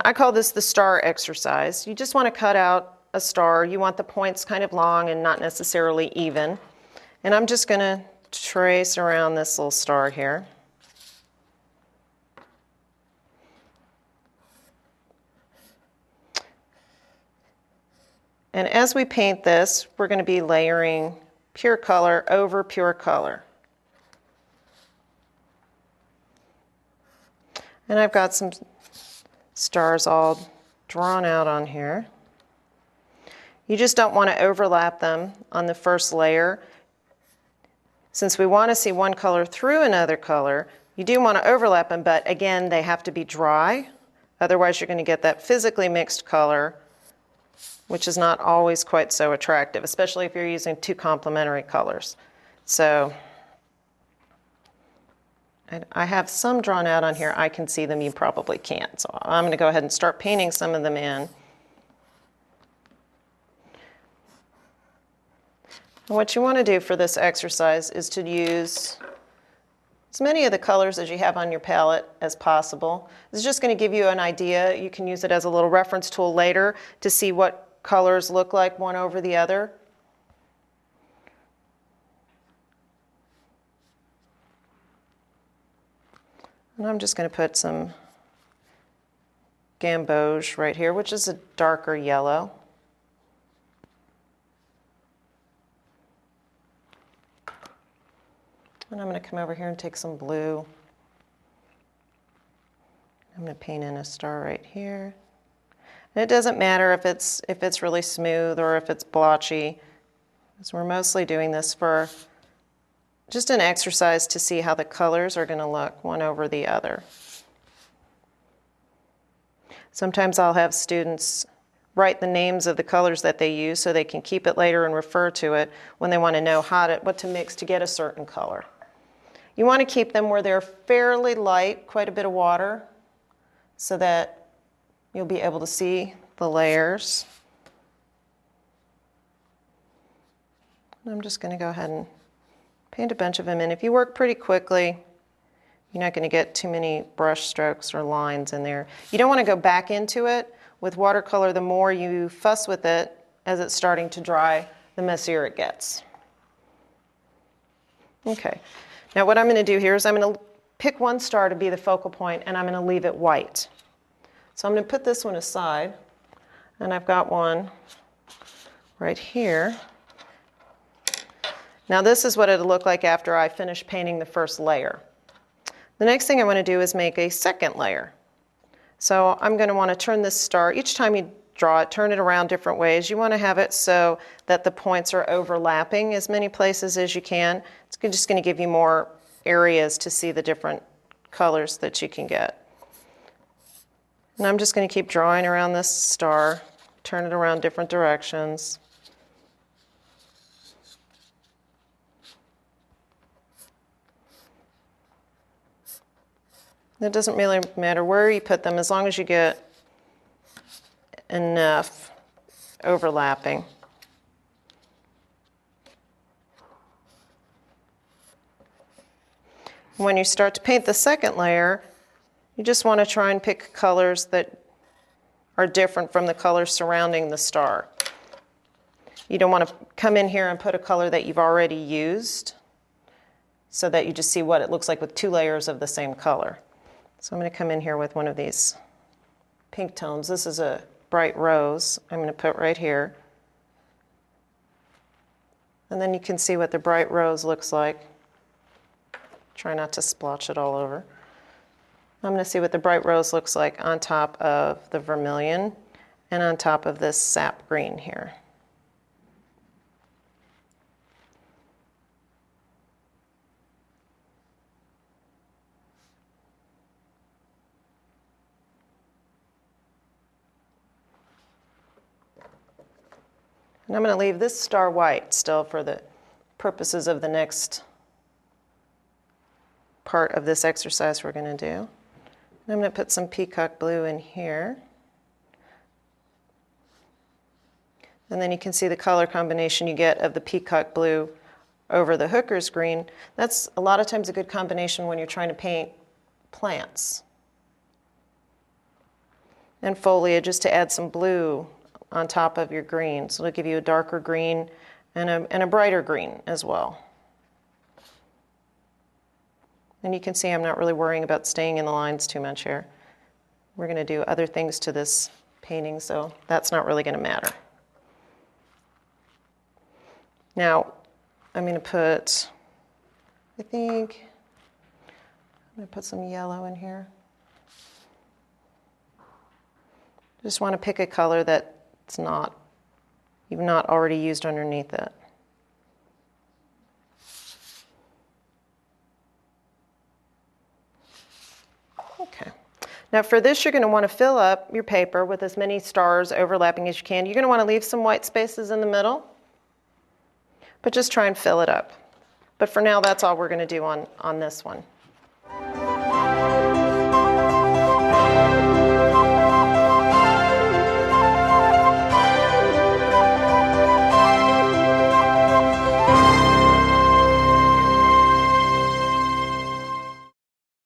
I call this the star exercise. You just want to cut out a star. You want the points kind of long and not necessarily even. And I'm just going to trace around this little star here. And as we paint this, we're going to be layering pure color over pure color. And I've got some stars all drawn out on here. You just don't want to overlap them on the first layer. Since we want to see one color through another color, you do want to overlap them, but again, they have to be dry. Otherwise, you're going to get that physically mixed color, which is not always quite so attractive, especially if you're using two complementary colors. So I have some drawn out on here. I can see them, you probably can't. So I'm going to go ahead and start painting some of them in. And what you want to do for this exercise is to use as many of the colors as you have on your palette as possible. This is just going to give you an idea. You can use it as a little reference tool later to see what colors look like one over the other. And I'm just going to put some gamboge right here, which is a darker yellow. And I'm going to come over here and take some blue. I'm going to paint in a star right here. And it doesn't matter if it's really smooth or if it's blotchy, because we're mostly doing this for just an exercise to see how the colors are going to look one over the other. Sometimes I'll have students write the names of the colors that they use so they can keep it later and refer to it when they want to know what to mix to get a certain color. You want to keep them where they're fairly light, quite a bit of water, so that you'll be able to see the layers. And I'm just going to go ahead and paint a bunch of them in. If you work pretty quickly, you're not going to get too many brush strokes or lines in there. You don't want to go back into it. With watercolor, the more you fuss with it as it's starting to dry, the messier it gets. Okay. Now what I'm going to do here is I'm going to pick one star to be the focal point, and I'm going to leave it white. So I'm going to put this one aside, and I've got one right here. Now this is what it'll look like after I finish painting the first layer. The next thing I want to do is make a second layer. So I'm going to want to turn this star, each time you draw it, turn it around different ways. You want to have it so that the points are overlapping as many places as you can. It's just going to give you more areas to see the different colors that you can get. And I'm just going to keep drawing around this star, turn it around different directions. It doesn't really matter where you put them as long as you get enough overlapping. When you start to paint the second layer, you just want to try and pick colors that are different from the colors surrounding the star. You don't want to come in here and put a color that you've already used so that you just see what it looks like with two layers of the same color. So I'm going to come in here with one of these pink tones. This is a bright rose. I'm going to put right here. And then you can see what the bright rose looks like. Try not to splotch it all over. I'm going to see what the bright rose looks like on top of the vermilion and on top of this sap green here. And I'm going to leave this star white still for the purposes of the next part of this exercise we're going to do. And I'm going to put some peacock blue in here. And then you can see the color combination you get of the peacock blue over the hooker's green. That's a lot of times a good combination when you're trying to paint plants. and foliage just to add some blue on top of your green. So it'll give you a darker green and a brighter green as well. And you can see I'm not really worrying about staying in the lines too much here. We're going to do other things to this painting, so that's not really going to matter. Now, I'm going to put, I think, I'm going to put some yellow in here. Just want to pick a color that's not, you've not already used underneath it. Okay. Now for this, you're going to want to fill up your paper with as many stars overlapping as you can. You're going to want to leave some white spaces in the middle, but just try and fill it up. But for now, that's all we're going to do on this one.